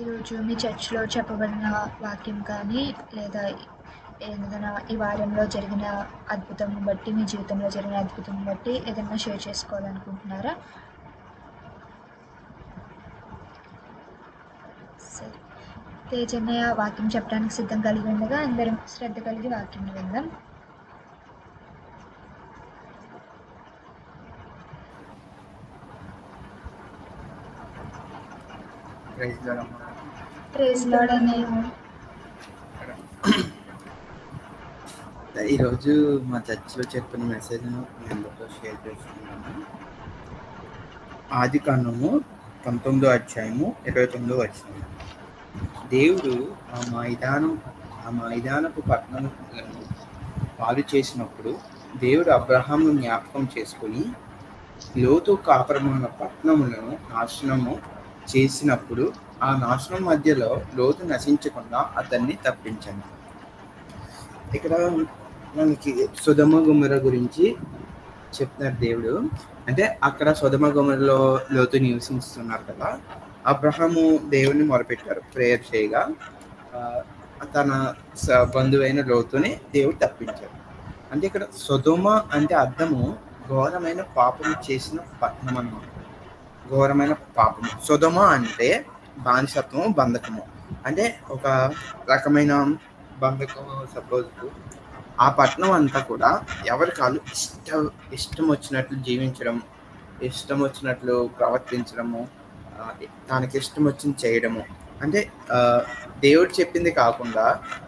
ఈరోజు మీ చర్చ్లో చెప్పబడిన వాక్యం కానీ లేదా ఏదైనా ఈ వారంలో జరిగిన అద్భుతం బట్టి మీ జీవితంలో జరిగిన అద్భుతం బట్టి ఏదైనా షేర్ చేసుకోవాలనుకుంటున్నారా? సరే, తేజన్నయ్య వాక్యం చెప్పడానికి సిద్ధం కలిగి ఉండగా అందరం శ్రద్ధ కలిగి వాక్యం విందాం. ప్రైజ్ లార్డ్ అన్నయ్య. ఈరోజు మా చర్చిలో చెప్పిన మెసేజ్ను మీ అందరితో షేర్ చేసుకున్నాను. ఆదికాండము 19వ అధ్యాయము 29వ వచనం. దేవుడు ఆ మైదానపు పట్టణములను పాలు చేసినప్పుడు దేవుడు అబ్రహామును జ్ఞాపకం చేసుకుని లోతు కాపురమున్న పట్టణములను నాశనము చేసినప్పుడు ఆ నాశనం మధ్యలో లోతు నశించకుండా అతన్ని తప్పించాను. ఇక్కడ మనకి సొదొమ గొమొర్ర గురించి చెప్తున్నారు దేవుడు. అంటే అక్కడ సొదొమ గొమొర్రలో లోతు నివసిస్తున్నారు కదా. అబ్రహాము దేవుని మొరపెట్టారు ప్రేయర్ చేయగా, తన బంధువైన లోతుని దేవుడు తప్పించారు. అంటే ఇక్కడ సొదొమ అంటే అర్థము ఘోరమైన పాపం చేసిన పట్టణం అన్నమాట. ఘోరమైన పాపము. సొదొమ అంటే బానిసత్వము, బంధకము. అంటే ఒక రకమైన బంధకము. సపోజ్ ఆ పట్టణం అంతా కూడా ఎవరి కాళ్ళు ఇష్టం వచ్చినట్లు జీవించడం, ఇష్టం వచ్చినట్లు ప్రవర్తించడము, తనకి ఇష్టం వచ్చింది చేయడము. అంటే దేవుడు చెప్పింది కాకుండా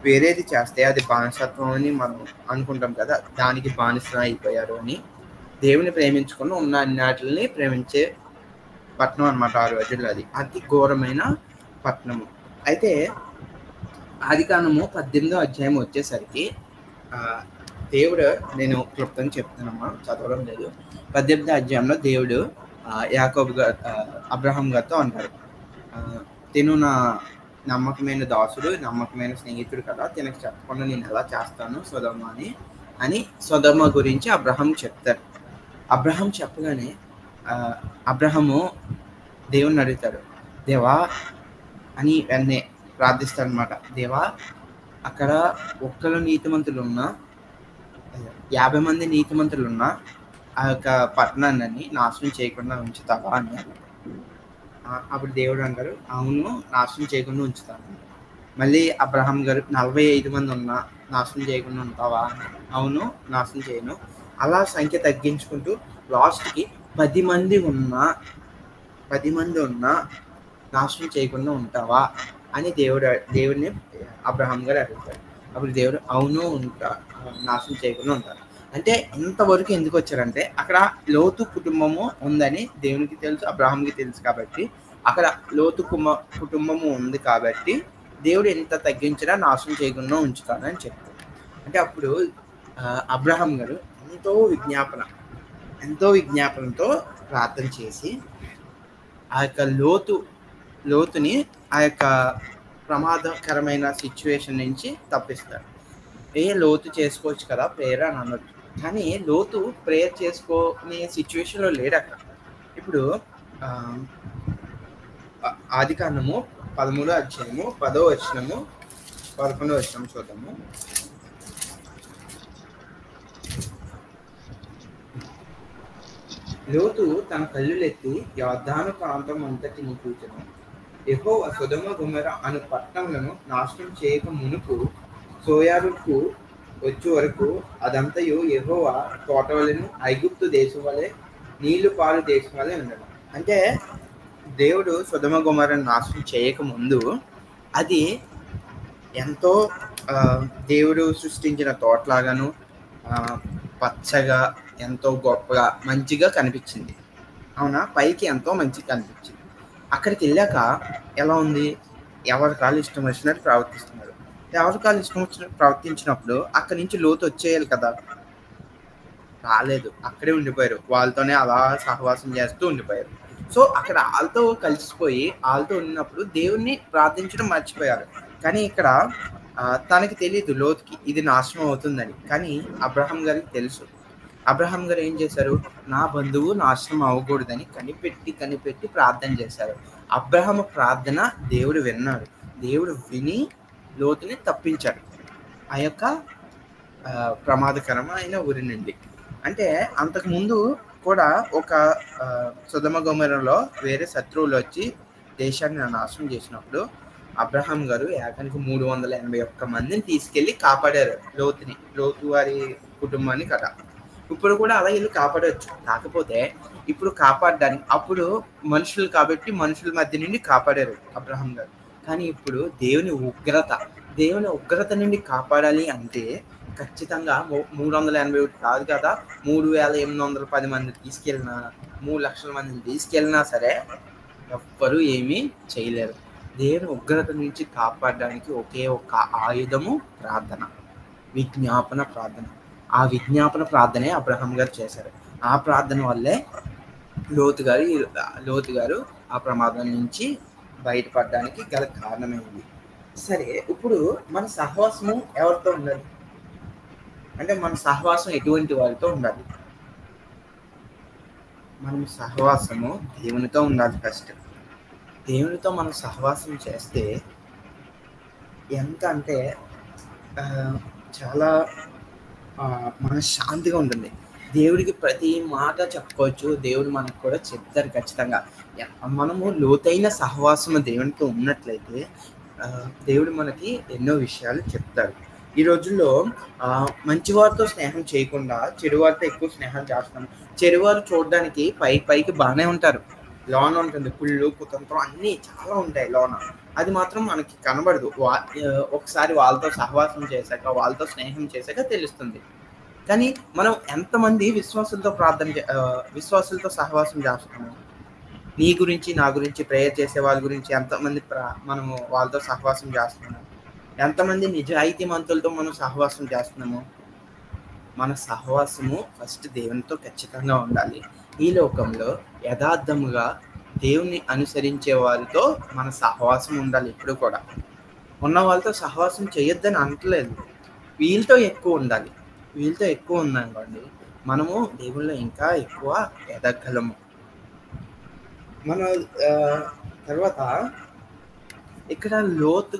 వేరేది చేస్తే అది బానిసత్వం అని మనం అనుకుంటాం కదా. దానికి బానిస అయిపోయారు అని. దేవుని ప్రేమించుకుని ఉన్న అన్నిటిని ప్రేమించే పట్టణం అన్నమాట ఆ రోజుల్లో. అది అతి ఘోరమైన పట్టణము. అయితే ఆదికాండము 18వ అధ్యాయం వచ్చేసరికి దేవుడు, నేను క్లుప్తంగా చెప్తానమ్మా, చదవడం లేదు. 18వ అధ్యాయంలో దేవుడు యాకోబు అబ్రహాం గారితో అంటారు, తిను నా నమ్మకమైన దాసుడు, నమ్మకమైన స్నేహితుడు కదా, తినకు చెప్పకుండా నేను ఎలా చేస్తాను సొదొమ అని సొదొమ గురించి అబ్రహాం చెప్తారు. అబ్రహాం చెప్పగానే అబ్రహాము దేవుణ్ణి అడుగుతాడు, దేవా అని వెన్నే ప్రార్థిస్తాడు అనమాట. దేవా, అక్కడ ఒక్కరు నీతిమంతులు ఉన్నా, 50 మంది నీతిమంతులు ఉన్నా ఆ యొక్క పట్టణాన్ని నాశనం చేయకుండా ఉంచుతావా అని. అప్పుడు దేవుడు అంటారు, అవును, నాశనం చేయకుండా ఉంచుతాను. మళ్ళీ అబ్రహాం గారు 45 మంది ఉన్నా నాశనం చేయకుండా ఉంటావా? అవును, నాశనం చేయను. అలా సంఖ్య తగ్గించుకుంటూ లాస్ట్కి 10 మంది ఉన్నా నాశనం చేయకుండా ఉంటావా అని దేవుడిని అబ్రహాం గారు అడుగుతారు. అప్పుడు దేవుడు అవును నాశనం చేయకుండా ఉంటారు. అంటే ఇంతవరకు ఎందుకు వచ్చారంటే అక్కడ లోతు కుటుంబము ఉందని దేవునికి తెలుసు, అబ్రహాంకి తెలుసు. కాబట్టి అక్కడ లోతు కుటుంబము ఉంది కాబట్టి దేవుడు ఎంత తగ్గించినా నాశనం చేయకుండా ఉంచుతానని చెప్తారు. అంటే అప్పుడు అబ్రహాం గారు ఎంతో విజ్ఞాపనతో ప్రార్థన చేసి ఆ యొక్క లోతుని ఆ యొక్క ప్రమాదకరమైన సిచ్యువేషన్ నుంచి తప్పిస్తాడు. లోతు చేసుకోవచ్చు కదా ప్రేయర్ అని అనొచ్చు, కానీ లోతు ప్రేయర్ చేసుకునే సిచ్యువేషన్లో లేడు అక్కడ. ఇప్పుడు ఆదికాండము 13వ అధ్యాయము 10వ వచనము 11వ వచనం చూద్దాము. లోతు తన కళ్ళులెత్తి యొర్దాను ప్రాంతం అంతటిని చూచెను. యెహోవా సొదొమ గొమొర్ర అను పట్టణములను నాశనం చేయక మునుపు సోయారుకు వచ్చే వరకు అదంతయు యెహోవా తోట వలెను, ఐగుప్తు దేశం వలె, నీళ్లు పాలు దేశం వలె ఉండడం. అంటే దేవుడు సొదొమ గొమొర్రను నాశనం చేయక ముందు అది ఎంతో దేవుడు సృష్టించిన తోటలాగాను పచ్చగా ఎంతో గొప్పగా మంచిగా కనిపించింది. అవునా, పైకి ఎంతో మంచిగా కనిపించింది. అక్కడికి వెళ్ళాక ఎలా ఉంది? ఎవరి కాళ్ళు ఇష్టం వచ్చినట్టు ప్రవర్తిస్తున్నారు. ఎవరి కాళ్ళు ఇష్టం వచ్చినట్టు ప్రవర్తించినప్పుడు అక్కడి నుంచి లోతు వచ్చేయాలి కదా, రాలేదు. అక్కడే ఉండిపోయారు. వాళ్ళతోనే అలా సహవాసం చేస్తూ ఉండిపోయారు. సో అక్కడ వాళ్ళతో కలిసిపోయి వాళ్ళతో ఉన్నప్పుడు దేవుణ్ణి ప్రార్థించడం మర్చిపోయారు. కానీ ఇక్కడ తనకి తెలియదు లోతుకి ఇది నాశనం అవుతుందని, కానీ అబ్రహాం గారికి తెలుసు. అబ్రహాం గారు ఏం చేశారు? నా బంధువు నాశనం అవ్వకూడదని కనిపెట్టి ప్రార్థన చేశారు. అబ్రహాము ప్రార్థన దేవుడు విన్నాడు. దేవుడు విని లోతుని తప్పించాడు ఆ యొక్క ప్రమాదకరమైన ఊరి నుండి. అంటే అంతకుముందు కూడా ఒక సొదొమ గొమొర్రాలో వేరే శత్రువులు వచ్చి దేశాన్ని నాశనం చేసినప్పుడు అబ్రహాం గారు ఏకానికి 381 మందిని తీసుకెళ్లి కాపాడారు లోతు వారి కుటుంబాన్ని కదా. ఇప్పుడు కూడా అలా వీళ్ళు కాపాడవచ్చు. కాకపోతే ఇప్పుడు కాపాడడానికి అప్పుడు మనుషులు కాబట్టి మనుషుల మధ్య నుండి కాపాడారు అబ్రహాం గారు. కానీ ఇప్పుడు దేవుని ఉగ్రత నుండి కాపాడాలి అంటే ఖచ్చితంగా 381 కాదు కదా, 3810 మంది తీసుకెళ్ళినా, 3 లక్షల మందిని తీసుకెళ్ళినా సరే ఎవ్వరూ ఏమీ చేయలేరు. దేవుని ఉగ్రత నుంచి కాపాడడానికి ఒకే ఒక్క ఆయుధము ప్రార్థన, విజ్ఞాపన ప్రార్థన. ఆ విజ్ఞాపన ప్రార్థనే అబ్రహాం గారు చేశారు. ఆ ప్రార్థన వల్లే లోతు గారు ఆ ప్రమాదం నుంచి బయటపడడానికి గల కారణమైంది. సరే, ఇప్పుడు మన సహవాసము ఎవరితో ఉండాలి అంటే మన సహవాసం ఎటువంటి వారితో ఉండాలి? మనం సహవాసము దేవునితో ఉండాలి. ఫస్ట్ దేవునితో మనం సహవాసం చేస్తే ఎంత అంటే చాలా మనశ్శాంతిగా ఉంటుంది. దేవుడికి ప్రతి మాట చెప్పుకోవచ్చు, దేవుడు మనకు కూడా చెప్తారు ఖచ్చితంగా. మనము లోతైన సహవాసము దేవునితో ఉన్నట్లయితే దేవుడు మనకి ఎన్నో విషయాలు చెప్తారు. ఈ రోజుల్లో మంచివారితో స్నేహం చేయకుండా చెడువారితో ఎక్కువ స్నేహం చేస్తాం. చెడువారు చూడడానికి పైకి బాగానే ఉంటారు, లోన ఉంటుంది కుళ్ళు కుతంత్రం అన్నీ చాలా ఉంటాయి లోన. అది మాత్రం మనకి కనబడదు. ఒకసారి వాళ్ళతో సహవాసం చేశాక, వాళ్ళతో స్నేహం చేశాక తెలుస్తుంది. కానీ మనం ఎంతమంది విశ్వాసులతో సహవాసం చేస్తున్నాము? నీ గురించి నా గురించి ప్రేయర్ చేసే వాళ్ళ గురించి ఎంతమంది మనము వాళ్ళతో సహవాసం చేస్తున్నాము? ఎంతమంది నిజాయితీ మంతులతో మనం సహవాసం చేస్తున్నాము? మన సహవాసము ఫస్ట్ దేవునితో ఖచ్చితంగా ఉండాలి. ఈ లోకంలో యథార్థముగా దేవుని అనుసరించే వారితో మన సహవాసం ఉండాలి. ఎప్పుడు కూడా ఉన్న వాళ్ళతో సహవాసం చేయొద్దని అనట్లేదు, వీళ్ళతో ఎక్కువ ఉండాలి. వీళ్ళతో ఎక్కువ ఉందనుకోండి, మనము దేవుళ్ళో ఇంకా ఎక్కువ ఎదగలము. మన తర్వాత ఇక్కడ లోతు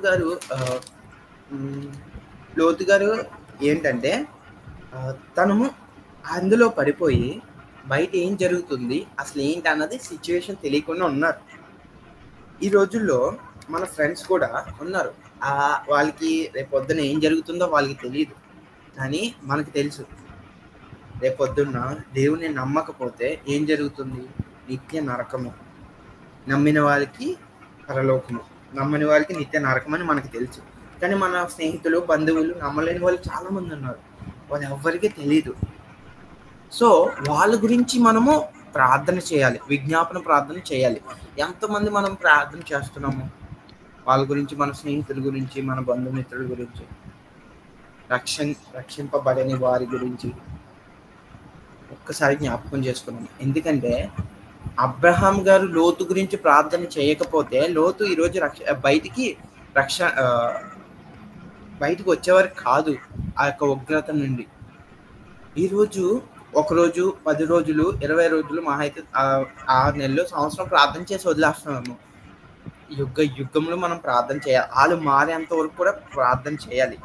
గారు ఏంటంటే తను అందులో పడిపోయి బయట ఏం జరుగుతుంది అసలు ఏంటి అన్నది సిచ్యువేషన్ తెలియకుండా ఉన్నారు. ఈ రోజుల్లో మన ఫ్రెండ్స్ కూడా ఉన్నారు, వాళ్ళకి రేపొద్దున ఏం జరుగుతుందో వాళ్ళకి తెలియదు, కానీ మనకు తెలుసు. రేపొద్దున్న దేవుని నమ్మకపోతే ఏం జరుగుతుంది? నిత్య నరకము. నమ్మిన వాళ్ళకి పరలోకము, నమ్మని వాళ్ళకి నిత్య నరకం అని మనకు తెలుసు. కానీ మన స్నేహితులు, బంధువులు నమ్మలేని వాళ్ళు చాలా మంది ఉన్నారు, వాళ్ళు ఎవ్వరికీ తెలియదు. సో వాళ్ళ గురించి మనము ప్రార్థన చేయాలి, విజ్ఞాపన ప్రార్థన చేయాలి. ఎంతమంది మనం ప్రార్థన చేస్తున్నాము వాళ్ళ గురించి, మన స్నేహితుల గురించి, మన బంధుమిత్రుల గురించి, రక్షింపబడని వారి గురించి ఒక్కసారి జ్ఞాపకం చేసుకున్నాము. ఎందుకంటే అబ్రహాం గారు లోతు గురించి ప్రార్థన చేయకపోతే లోతు ఈరోజు బయటికి వచ్చేవారు కాదు ఆ యొక్క ఉగ్రత నుండి. ఈరోజు 1 రోజు, 10 రోజులు, 20 రోజులు, మహా అయితే 6 నెలలు, సంవత్సరం ప్రార్థన చేసి వదిలేస్తున్నాము. యుగంలో మనం ప్రార్థన చేయాలి. వాళ్ళు మారేంత వరకు కూడా ప్రార్థన చేయాలి.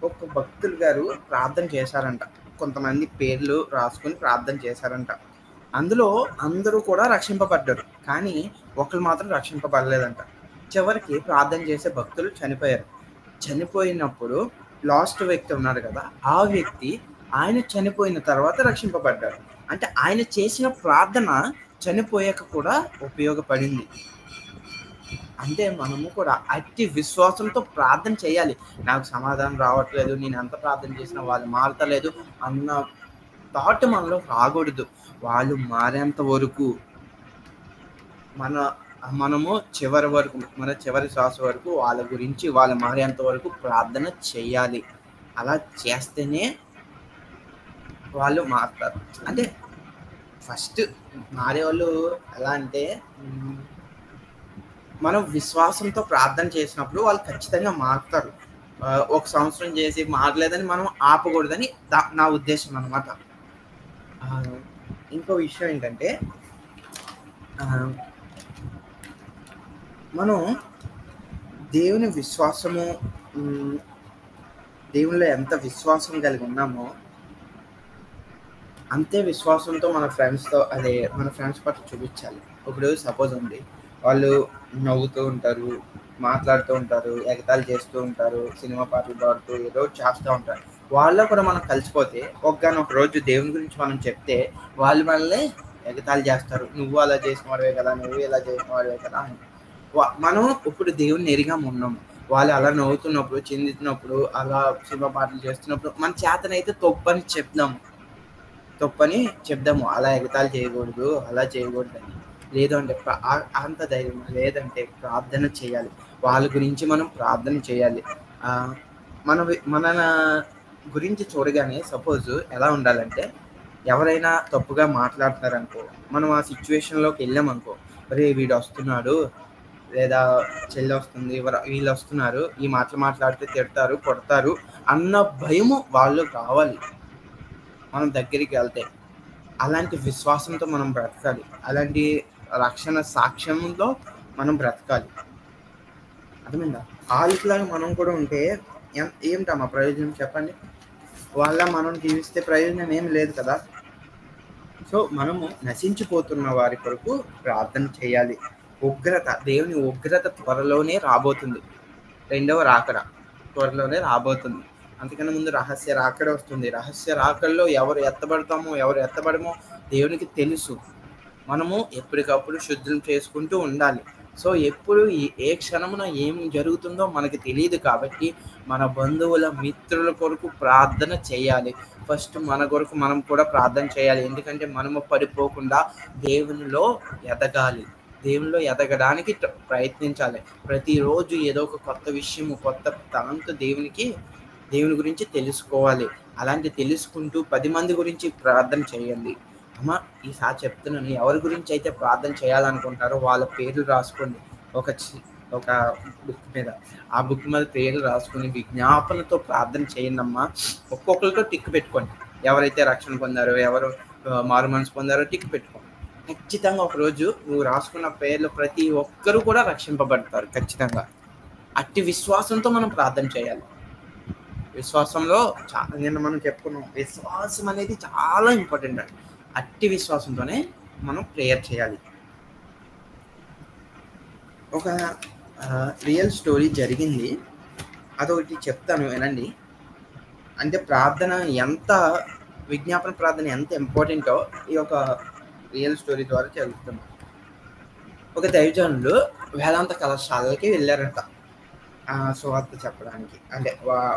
ఒక భక్తులు గారు ప్రార్థన చేశారంట, కొంతమంది పేర్లు రాసుకొని ప్రార్థన చేశారంట. అందులో అందరూ కూడా రక్షింపబడ్డారు, కానీ ఒకరు మాత్రం రక్షింపబడలేదంట. చివరికి ప్రార్థన చేసే భక్తులు చనిపోయారు. చనిపోయినప్పుడు లాస్ట్ వ్యక్తి ఉన్నాడు కదా, ఆ వ్యక్తి ఆయన చనిపోయిన తర్వాత రక్షింపబడ్డాడు. అంటే ఆయన చేసిన ప్రార్థన చనిపోయాక కూడా ఉపయోగపడింది. అంటే మనము కూడా అతి విశ్వాసంతో ప్రార్థన చేయాలి. నాకు సమాధానం రావట్లేదు, నేను ఎంత ప్రార్థన చేసినా వాళ్ళు మారతలేదు అన్న థాట్ మనలో రాకూడదు. వాళ్ళు మారేంత వరకు మనము మన చివరి శ్వాస వరకు వాళ్ళ గురించి, వాళ్ళు మారేంత వరకు ప్రార్థన చేయాలి. అలా చేస్తేనే వాళ్ళు మారుతారు. అంటే ఫస్ట్ మారేవాళ్ళు ఎలా అంటే, మనం విశ్వాసంతో ప్రార్థన చేసినప్పుడు వాళ్ళు ఖచ్చితంగా మారుతారు. 1 సంవత్సరం చేసి మారలేదని మనం ఆపకూడదని నా ఉద్దేశం అన్నమాట. ఇంకో విషయం ఏంటంటే మనం దేవుని విశ్వాసము దేవునిలో ఎంత విశ్వాసం కలిగి ఉన్నామో అంతే విశ్వాసంతో మన ఫ్రెండ్స్ పట్ల చూపించాలి. ఇప్పుడు సపోజ్ ఉంది, వాళ్ళు నవ్వుతూ ఉంటారు, మాట్లాడుతూ ఉంటారు, ఎగతాళి చేస్తూ ఉంటారు, సినిమా పాటలు పాడుతూ ఏదో చేస్తూ ఉంటారు. వాళ్ళలో కూడా మనం కలిసిపోతే ఒక రోజు దేవుని గురించి మనం చెప్తే వాళ్ళు మనల్ని ఎగతాళి చేస్తారు. నువ్వు అలా చేసిన వాడివే కదా, నువ్వు ఇలా చేసిన వాడివే కదా అని. మనం ఇప్పుడు దేవుని ఎరిగా ఉన్నాము. వాళ్ళు అలా నవ్వుతున్నప్పుడు, చిందుతున్నప్పుడు, అలా సినిమా పాటలు చేస్తున్నప్పుడు మన చేతనైతే తప్పని చెప్దాము. అలా ఎగతాళి చేయకూడదు, అలా చేయకూడదు అని. లేదు అంటే అంత ధైర్యం లేదంటే ప్రార్థన చేయాలి. వాళ్ళ గురించి మనం ప్రార్థన చేయాలి. మన గురించి చూడగానే సపోజ్ ఎలా ఉండాలంటే, ఎవరైనా తప్పుగా మాట్లాడుతున్నారనుకో, మనం ఆ సిచ్యువేషన్లోకి వెళ్ళామనుకో, అరే వీడు వస్తున్నాడు, లేదా చెల్లి వస్తుంది, వీళ్ళు వస్తున్నారు, ఈ మాటలు మాట్లాడితే తిడతారు, కొడతారు అన్న భయము వాళ్ళు కావాలి. మనం దగ్గరికి వెళ్తే అలాంటి విశ్వాసంతో మనం బ్రతకాలి. అలాంటి రక్షణ సాక్ష్యంలో మనం బ్రతకాలి. అర్థమైందా? వాళ్ళలాగా మనం కూడా ఉంటే ఏమిటమ్మా ప్రయోజనం చెప్పండి? వాళ్ళ మనం జీవిస్తే ప్రయోజనం ఏం లేదు కదా. సో మనము నశించిపోతున్న వారి కొరకు ప్రార్థన చేయాలి. దేవుని ఉగ్రత త్వరలోనే రాబోతుంది. రెండవ రాకడ త్వరలోనే రాబోతుంది. అంతకన్నా ముందు రహస్య రాకడ వస్తుంది. రహస్య రాకడలో ఎవరు ఎత్తబడతామో ఎవరు ఎత్తబడమో దేవునికి తెలుసు. మనము ఎప్పటికప్పుడు శుద్ధం చేసుకుంటూ ఉండాలి. సో ఎప్పుడు ఏ క్షణమున ఏం జరుగుతుందో మనకి తెలియదు కాబట్టి మన బంధువుల మిత్రుల కొరకు ప్రార్థన చేయాలి. ఫస్ట్ మన కొరకు మనం కూడా ప్రార్థన చేయాలి. ఎందుకంటే మనము పడిపోకుండా దేవునిలో ఎదగాలి. దేవునిలో ఎదగడానికి ప్రయత్నించాలి. ప్రతిరోజు ఏదో ఒక కొత్త విషయము, కొత్త తలంతో దేవుని గురించి తెలుసుకోవాలి. అలాంటి తెలుసుకుంటూ 10 మంది గురించి ప్రార్థన చేయండి. అమ్మ ఈసారి చెప్తున్నాను, ఎవరి గురించి అయితే ప్రార్థన చేయాలనుకుంటారో వాళ్ళ పేర్లు రాసుకోండి ఒక బుక్ మీద. ఆ బుక్ మీద పేర్లు రాసుకొని విజ్ఞాపనతో ప్రార్థన చేయండి అమ్మా. ఒక్కొక్కరితో టిక్ పెట్టుకోండి. ఎవరైతే రక్షణ పొందారో, ఎవరు మారు మనసు పొందారో టిక్ పెట్టుకోండి. ఖచ్చితంగా ఒకరోజు నువ్వు రాసుకున్న పేర్లు ప్రతి ఒక్కరు కూడా రక్షింపబడతారు ఖచ్చితంగా. అట్టి విశ్వాసంతో మనం ప్రార్థన చేయాలి. విశ్వాసంలో నిన్న మనం చెప్పుకున్నాం, విశ్వాసం అనేది చాలా ఇంపార్టెంట్ అండి. అట్టి విశ్వాసంతోనే మనం ప్రేయర్ చేయాలి. ఒక రియల్ స్టోరీ జరిగింది, అదొకటి చెప్తాను వినండి. అంటే విజ్ఞాపన ప్రార్థన ఎంత ఇంపార్టెంటో ఈ ఒక రియల్ స్టోరీ ద్వారా చదువుతున్నాం. ఒక దైవజనులు వేదాంత కళాశాలకి వెళ్ళారంట సువార్త చెప్పడానికి, అంటే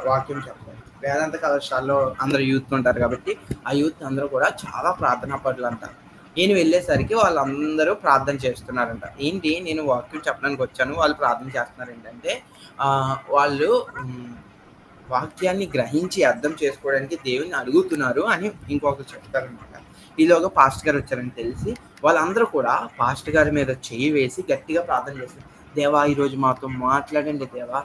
వాక్యం చెప్పడానికి. వేదాంత కళాశాలలో అందరూ యూత్ ఉంటారు కాబట్టి ఆ యూత్ అందరూ కూడా చాలా ప్రార్థనా పరులు అంటారు. నేను వెళ్ళేసరికి వాళ్ళందరూ ప్రార్థన చేస్తున్నారంట. ఏంటి, నేను వాక్యం చెప్పడానికి వచ్చాను, వాళ్ళు ప్రార్థన చేస్తున్నారు ఏంటంటే వాళ్ళు వాక్యాన్ని గ్రహించి అర్థం చేసుకోవడానికి దేవుని అడుగుతున్నారు అని ఇంకొకరు చెప్తారనమాట. ఈలోగా పాస్టర్ గారు వచ్చారని తెలిసి వాళ్ళందరూ కూడా పాస్టర్ గారి మీద చెయ్యి వేసి గట్టిగా ప్రార్థన చేస్తారు. దేవా, ఈరోజు మాతో మాట్లాడండి దేవా,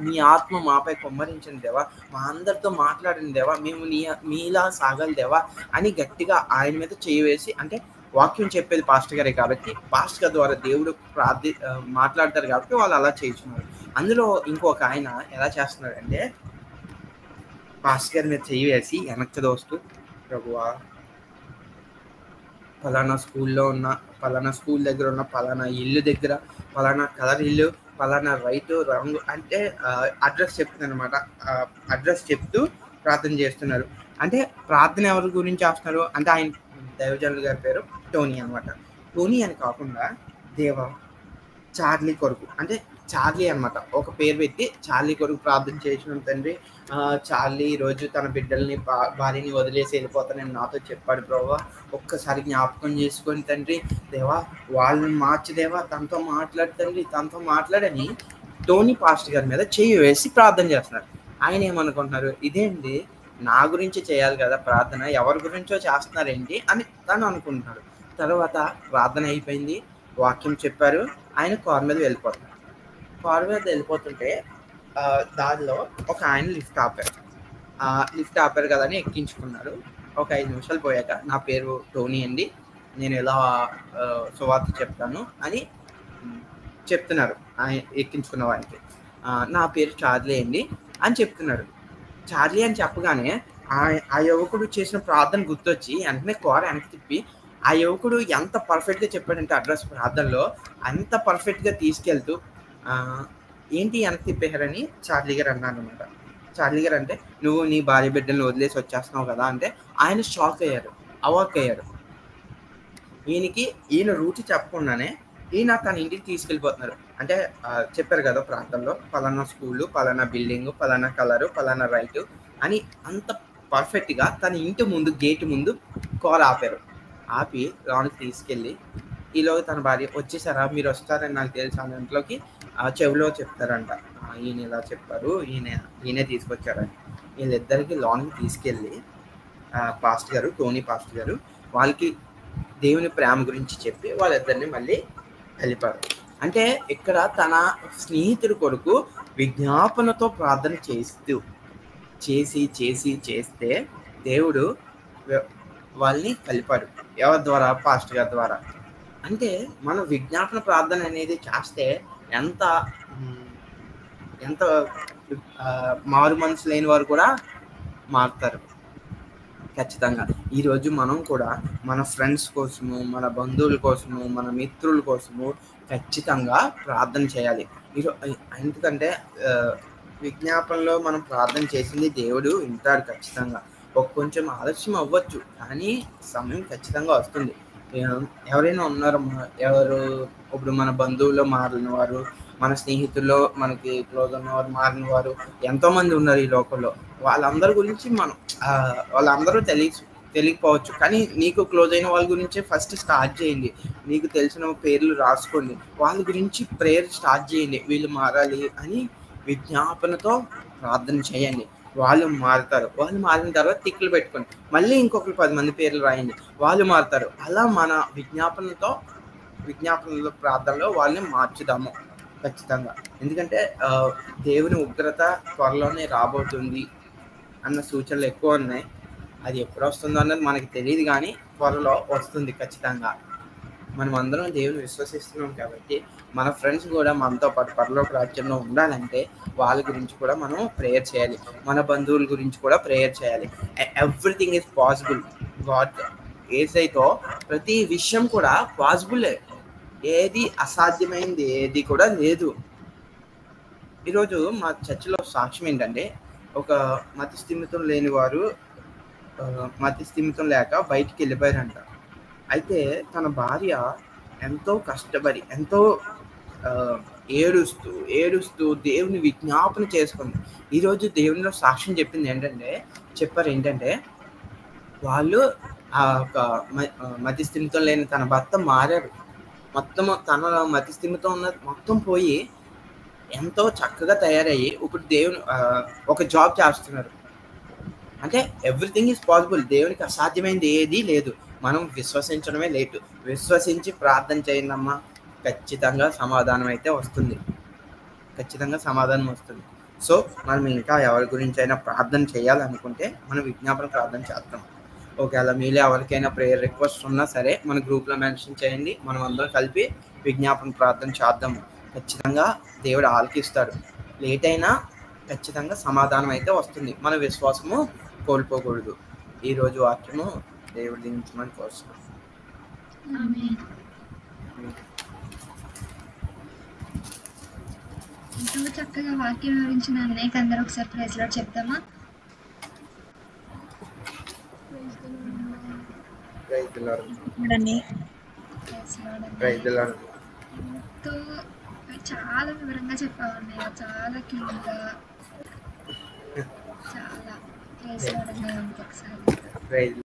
నీ ఆత్మ మాపై కుమ్మరించండి దేవా, మా అందరితో మాట్లాడండి దేవా, మేము మీలా సాగాలి దేవా అని గట్టిగా ఆయన మీద చెయ్యి వేసి, అంటే వాక్యం చెప్పేది పాస్టర్ గారే కాబట్టి పాస్టర్ గారి ద్వారా దేవుడు మాట్లాడతారు కాబట్టి వాళ్ళు అలా చేస్తున్నారు. అందులో ఇంకొక ఆయన ఎలా చేస్తున్నారంటే పాస్టర్ గారి మీద చెయ్యి వేసి వెనక్కి దోస్తూ, ప్రభువా పలానా స్కూల్ దగ్గర ఉన్న పలానా ఇల్లు దగ్గర పలానా కలర్ ఇల్లు, పలానా రైతు రంగు అంటే అడ్రస్ చెప్తుంది అనమాట. అడ్రస్ చెప్తూ ప్రార్థన చేస్తున్నారు. అంటే ప్రార్థన ఎవరి గురించి చేస్తున్నారు అంటే ఆయన దైవజనులు గారి పేరు టోనీ అనమాట. టోనీ అని కాకుండా దేవా చార్లీ కొరకు, అంటే చార్లీ అనమాట, ఒక పేరు పెట్టి చార్లీ కొరకు ప్రార్థన చేసిన తండ్రి. చార్లీ ఈరోజు తన బిడ్డల్ని భార్యని వదిలేసి వెళ్ళిపోతానని నాతో చెప్పాడు ప్రభువా, ఒక్కసారి జ్ఞాపకం చేసుకొని తండ్రి దేవా, వాళ్ళని మార్చి దేవా, తనతో మాట్లాడని టోనీ పాస్టర్ గారి మీద చెయ్యి వేసి ప్రార్థన చేస్తున్నారు. ఆయన ఏమనుకుంటున్నారు, ఇదేంటి నా గురించి చేయాలి కదా ప్రార్థన, ఎవరి గురించో చేస్తున్నారేంటి అని తను అనుకుంటున్నాడు. తర్వాత ప్రార్థన అయిపోయింది, వాక్యం చెప్పారు, ఆయన కారు మీద వెళ్ళిపోతుంటే దారిలో ఒక ఆయన లిఫ్ట్ ఆపారు కదా అని ఎక్కించుకున్నారు. ఒక 5 నిమిషాలు పోయాక నా పేరు టోనీ అండి, నేను ఎలా సువార్త చెప్తాను అని చెప్తున్నారు ఆయన ఎక్కించుకున్న వారికి. నా పేరు చార్లీ అండి అని చెప్తున్నాడు. చార్లీ అని చెప్పగానే ఆ యువకుడు చేసిన ప్రార్థన గుర్తొచ్చి వెంటనే కోర వెనక్కి తిప్పి ఆ యువకుడు ఎంత పర్ఫెక్ట్గా చెప్పాడంటే అడ్రస్ ప్రార్థనలో అంత పర్ఫెక్ట్గా తీసుకెళ్తూ ఏంటి వెనక్కి తిప్పేశారని చార్లీ గారు అన్నాను అనమాట. చార్లీ గారు అంటే నువ్వు నీ భార్య బిడ్డలను వదిలేసి వచ్చేస్తున్నావు కదా అంటే ఆయన షాక్ అయ్యారు, అవాక్ అయ్యారు. ఈయన రూట్ చెప్పకుండానే ఈయన తన ఇంటికి తీసుకెళ్ళిపోతున్నారు. అంటే చెప్పారు కదా ప్రాంతంలో పలానా స్కూలు, పలానా బిల్డింగు, పలానా కలరు, పలానా రైటు అని అంత పర్ఫెక్ట్గా తన ఇంటి ముందు గేటు ముందు కార్ ఆపారు. ఆపి లోనికి తీసుకెళ్ళి ఈలో తన భార్య వచ్చేసారా, మీరు వస్తారని నాకు తెలుసు అన్న ఇంట్లోకి చెవిలో చెప్తారంట. ఈయన ఇలా చెప్పారు, ఈయనే తీసుకొచ్చారని. వీళ్ళిద్దరికి లోనికి తీసుకెళ్ళి పాస్టర్ గారు, టోనీ పాస్టర్ గారు వాళ్ళకి దేవుని ప్రేమ గురించి చెప్పి వాళ్ళిద్దరిని మళ్ళీ కలిపారు. అంటే ఇక్కడ తన స్నేహితుడి కొరకు విజ్ఞాపనతో ప్రార్థన చేస్తే దేవుడు వాళ్ళని కలిపారు. ఎవరి ద్వారా? పాస్టర్ గారి ద్వారా. అంటే మనం విజ్ఞాపన ప్రార్థన అనేది చేస్తే ఎంత మారు మనసు లేని వారు కూడా మారుతారు ఖచ్చితంగా. ఈరోజు మనం కూడా మన ఫ్రెండ్స్ కోసము, మన బంధువుల కోసము, మన మిత్రుల కోసము ఖచ్చితంగా ప్రార్థన చేయాలి. ఎందుకంటే విజ్ఞాపనలో మనం ప్రార్థన చేసింది దేవుడు వింటాడు ఖచ్చితంగా. కొంచెం ఆలస్యం అవ్వచ్చు కానీ సమయం ఖచ్చితంగా వస్తుంది. ఎవరైనా ఉన్నారు ఎవరు ఇప్పుడు మన బంధువుల్లో మారిన వారు, మన స్నేహితుల్లో మనకి క్లోజ్ ఉన్నవారు మారిన వారు ఎంతోమంది ఉన్నారు ఈ లోకంలో. వాళ్ళందరి గురించి వాళ్ళందరూ తెలియకపోవచ్చు కానీ నీకు క్లోజ్ అయిన వాళ్ళ గురించి ఫస్ట్ స్టార్ట్ చేయండి. నీకు తెలిసిన పేర్లు రాసుకోండి, వాళ్ళ గురించి ప్రేయర్ స్టార్ట్ చేయండి. వీళ్ళు మారాలి అని విజ్ఞాపనతో ప్రార్థన చేయండి. వాళ్ళు మారుతారు. వాళ్ళు మారిన తర్వాత టిక్కులు పెట్టుకోండి, మళ్ళీ ఇంకొకరు 10 మంది పేర్లు రాయండి, వాళ్ళు మారుతారు. అలా మన విజ్ఞాపనలో ప్రార్థనలో వాళ్ళని మార్చుదాము ఖచ్చితంగా. ఎందుకంటే దేవుని ఉగ్రత త్వరలోనే రాబోతుంది అన్న సూచనలు ఎక్కువ ఉన్నాయి. అది ఎప్పుడు వస్తుందో అన్నది మనకి తెలియదు కానీ త్వరలో వస్తుంది ఖచ్చితంగా. మనం అందరం దేవుని విశ్వసిస్తున్నాం కాబట్టి మన ఫ్రెండ్స్ కూడా మనతో పాటు పరలోక రాజ్యంలో ఉండాలంటే వాళ్ళ గురించి కూడా మనం ప్రేయర్ చేయాలి. మన బంధువుల గురించి కూడా ప్రేయర్ చేయాలి. Everything is possible. గాడ్ ఏసైతో ప్రతి విషయం కూడా పాసిబులే. ఏది అసాధ్యమైంది ఏది కూడా లేదు. ఈరోజు మా చర్చిలో సాక్ష్యం ఏంటంటే ఒక మతి స్థిమితం లేని వారు మతి స్థిమితం లేక బయటికి వెళ్ళిపోయారంట. అయితే తన భార్య ఎంతో కష్టపడి ఎంతో ఏడుస్తూ దేవుని విజ్ఞాపన చేసుకుంది. ఈరోజు దేవునిలో సాక్ష్యం చెప్పారు ఏంటంటే వాళ్ళు ఒక మతి స్థిమితం లేని తన భర్త మారారు. మొత్తం తన మతి స్థిమితం ఉన్నది మొత్తం పోయి ఎంతో చక్కగా తయారయ్యి ఇప్పుడు దేవుని ఒక జాబ్ చేస్తున్నారు. అంటే ఎవ్రీథింగ్ ఈజ్ పాసిబుల్. దేవునికి అసాధ్యమైనది ఏదీ లేదు. మనం విశ్వసించడమే లేటు. విశ్వసించి ప్రార్థన చేయండమ్మా, ఖచ్చితంగా సమాధానం అయితే వస్తుంది. ఖచ్చితంగా సమాధానం వస్తుంది. సో మనం ఇంకా ఎవరి గురించి అయినా ప్రార్థన చేయాలనుకుంటే మనం విజ్ఞాపన ప్రార్థన చేస్తాం. ఒకవేళ మీలో ఎవరికైనా ప్రేయర్ రిక్వెస్ట్ ఉన్నా సరే మన గ్రూప్లో మెన్షన్ చేయండి. మనం అందరం కలిపి విజ్ఞాపన ప్రార్థన చేద్దాము. ఖచ్చితంగా దేవుడు ఆలకిస్తాడు. లేట్ అయినా ఖచ్చితంగా సమాధానం అయితే వస్తుంది. మన విశ్వాసము కోల్పోకూడదు. ఈరోజు వాక్యము దేవుడు దీవించమని కోరుతున్నాం. ఎంతో చక్కగా వాక్యం వివరించిన అన్నయ్యకి అందరూ ఒకసారి ప్రైజ్ లార్డ్ చెప్తామా? ఎంతో చాలా వివరంగా చెప్పావు అన్నయ్య, చాలా క్లీన్గా, చాలా ప్రైజ్ లార్డ్ అన్నయ్య. ఇంకొకసారి